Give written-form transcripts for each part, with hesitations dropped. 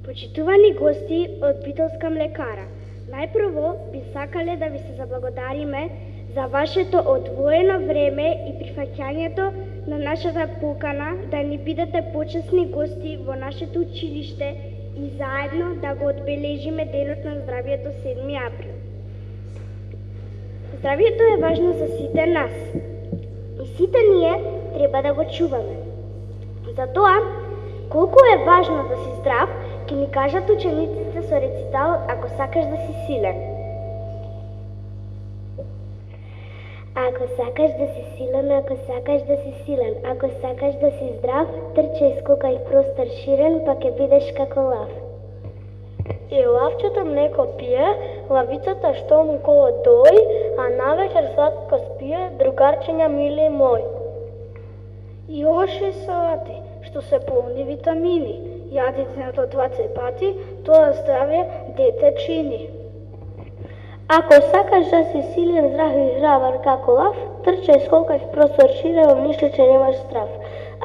Почитувани гости од Битолска млекара, најпрво би сакале да ви се заблагодариме за вашето одвоено време и прифаќањето на нашата покана да ни бидете почесни гости во нашето училиште и заедно да го одбележиме Денот на здравието 7 април. Здравието е важно за сите нас и сите ние треба да го чуваме. Затоа, колку е важно да си здрав, ќе ни кажат учениците со рециталот "Ако сакаш да си силен". Ако сакаш да си силен, ако сакаш да си силен, ако сакаш да си здрав, трчај, скокај простор ширен, па ќе бидеш како лав. И лавчето млеко пие, лавицата што му коло дои, а навечер сладко спие, другарчиња мили мој. И оше салати, што се полни витамини, јадите на то 20 пати, тоа здраве дете чини. Ако сакаш да си силен, здрав и храбар како лав, трчај, скокај в простор ширен, ништо че немаш страв.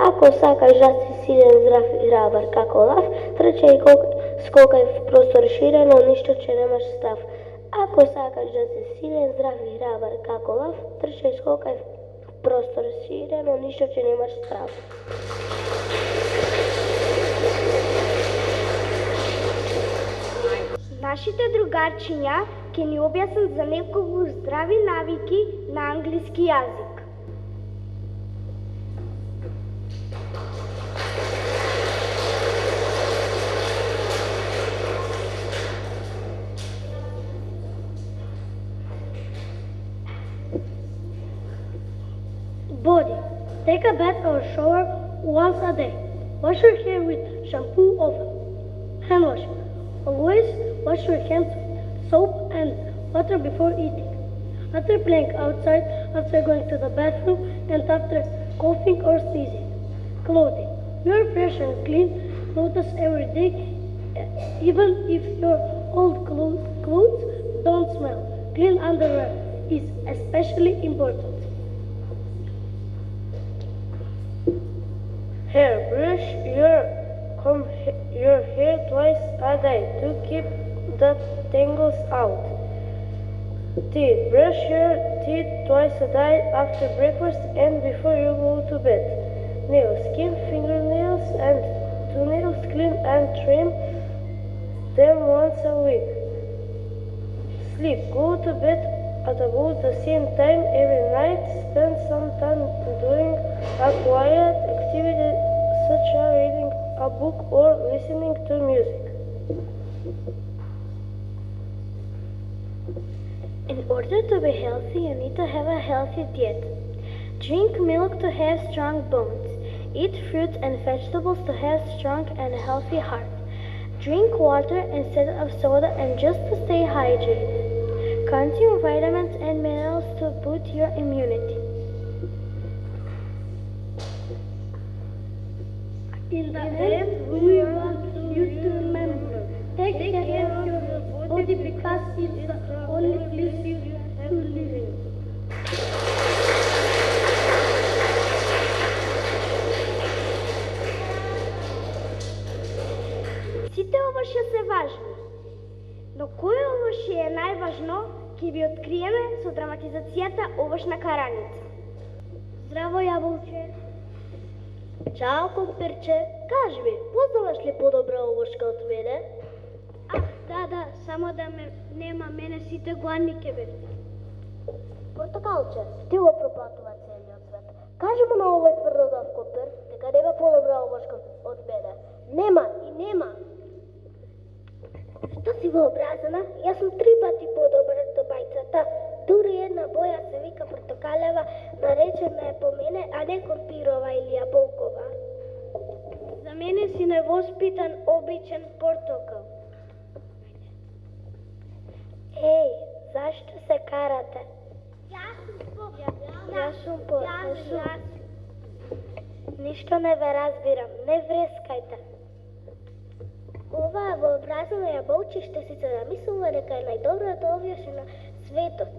Ако сакаш да си силен, здрав и храбар како лав, трчај, скокај в простор ширен, ништо че немаш страв. Ако сакаш да си силен, здрав и храбар како лав, трчај, скокај в простор ширен, ништо че немаш страв. Нашите другарчиња ќе ни објаснат за неколку здрави навики на англиски јазик. Body. Take a bath or shower once a day. Wash your hair with shampoo often. Hand wash. Always wash your hands with soap and water before eating. After playing outside, after going to the bathroom, and after coughing or sneezing. Clothing. Wear fresh and clean clothes every day, even if your old clothes don't smell. Clean underwear is especially important. Hair. Brush comb your hair twice a day to keep the tangles out. Teeth. Brush your teeth twice a day after breakfast and before you go to bed. Nails. Skin fingernails and toenails clean and trim them once a week. Sleep. Go to bed at about the same time every night. Spend some time doing a quiet activity such as reading a book or listening to music. In order to be healthy, you need to have a healthy diet. Drink milk to have strong bones. Eat fruits and vegetables to have strong and healthy heart. Drink water instead of soda and just to stay hydrated. Consume vitamins and minerals to boost your immunity. In the end, we want you to remember, take care of your body because it's the only place you have to live in. Сите овошје се важни, но кој овошје е најважно, ќе ви откриеме со драматизацијата Овошна караница. Здраво, јаболче. Чао, копирче. Кажи ми, познаваш ли по-добра овошка од мене? Да, само да нема мене сите гладни ќе бе. Портокалче, ти го пропатува целиот свет. Кажи му на овој тврдодав копир, дека нема по-добра овошка од мене. Нема и нема. Што си вообразена? Јас сум 3 пати подобра од бајцата. Дури една боја се вика портокалева, наречена е по мене, а не компирова или јаболкова. За мене си невоспитан, обичен портокал. Еј, зашто се карате? Јас сум по... Ништо не ве разбирам, не врескајте. Оваа вообразена јаболче што си се намислува дека е најдоброто овјеше на светот.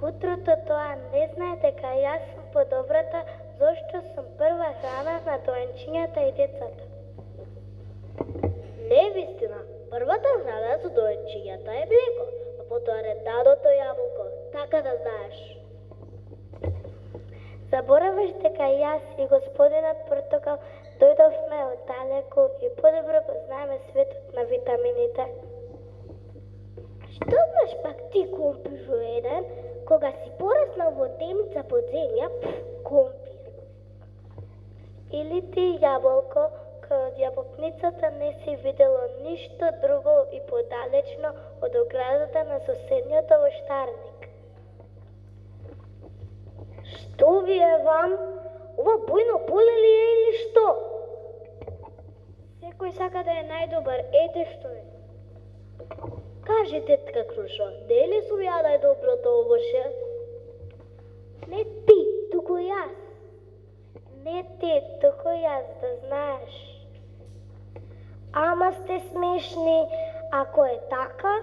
Кутрото тоа не знае дека јас сум подобрата, зашто сум прва храна на доенчињата и децата. Не вистина. Првата храна со дојчињата е млеко, а потоа редадото јаболко, така да знаеш. Забораваш дека јас и господинот Портокал дојдовме од далеку и подобро познаеме светот на витамините. Што знаеш пак ти, компиру еден, кога си пораснал во темница под земја, компир? Или ти, јаболко, кој од јаболкницата не си видело ништо друго и подалечно од оградата на соседниот овоштарник? Што ви е вам? Ова бујно поле ли е или што? Секој сака да е најдобар, ете што е. Кажи, тетка Крушо, дели сум ја најдоброто овоше? Не ти, туку јас. Не ти, туку јас, да знаеш. Ама сте смешни. Ако е така,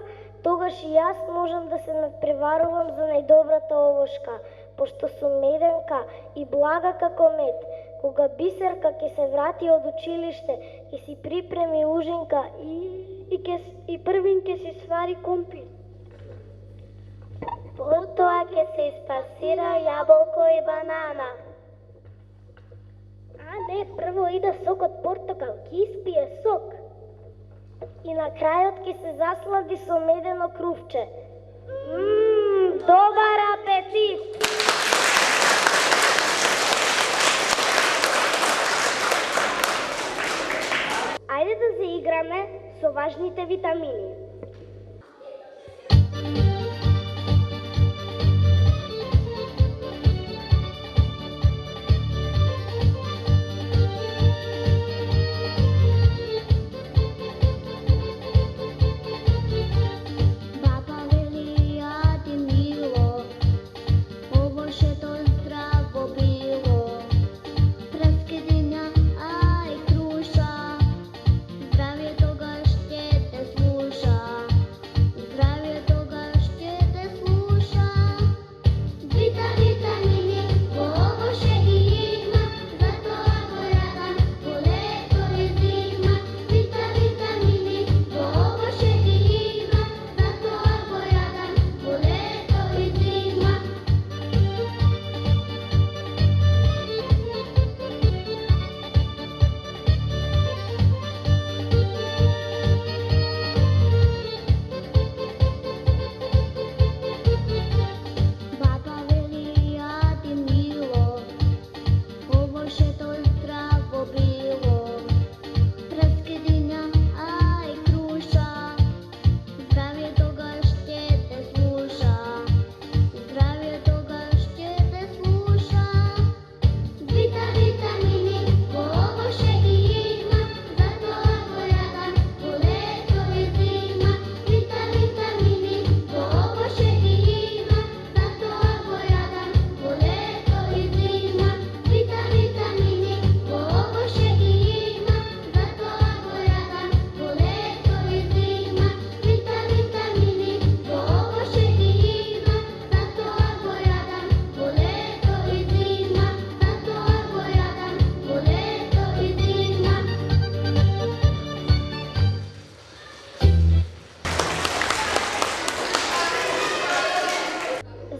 тогаш и јас можам да се надпреварувам за најдобрата овошка, пошто сум меденка и блага како мед. Кога Бисерка ќе се врати од училиште, ќе си припреми ужинка и првин ќе си свари компир. Потоа ќе се испасира јаболко и банана. А не, прво иде сок од портокал, ќе испие сок. И на крајот ќе се заслади со медено крувче. Добар апетит! Ајде да се играме со важните витамини.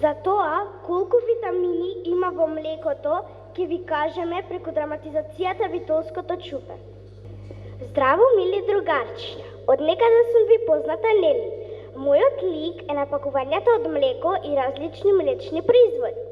За тоа, колку витамини има во млекото, ќе ви кажеме преку драматизацијата Витолското чупе. Здраво, мили другарчиња, од некаде сум ви позната Нели. Мојот лик е на пакувањата од млеко и различни млечни производи.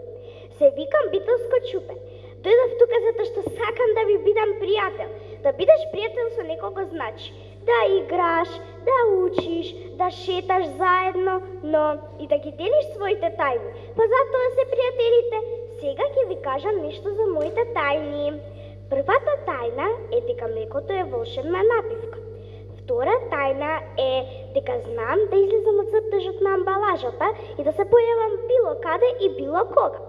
Се викам Битолско чупе. Дојдов тука затоа што сакам да ви бидам пријател. Да бидеш пријател со некого значи да играш, да учиш, да шеташ заедно, но и да ги делиш своите тајни. Па затоа се пријателите. Сега ќе ви кажам нешто за моите тајни. Првата тајна е дека млекото е волшебна напивка. Втора тајна е дека знам да излезам од цртежот на амбалажата и да се појавам било каде и било кога.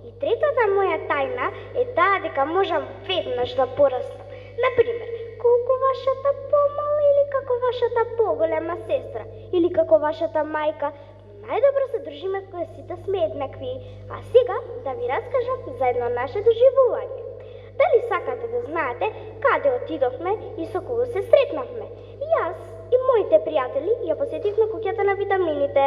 И третата моја тајна е таа дека можам веднаш да пораснам. Например, колку вашата помала или како вашата поголема сестра, или како вашата мајка. Најдобро се дружиме кога сите сме еднакви. А сега да ви раскажам за едно наше доживување. Дали сакате да знаете каде отидовме и со кого се сретнавме. Јас и моите пријатели ја посетивме куќата на витамините.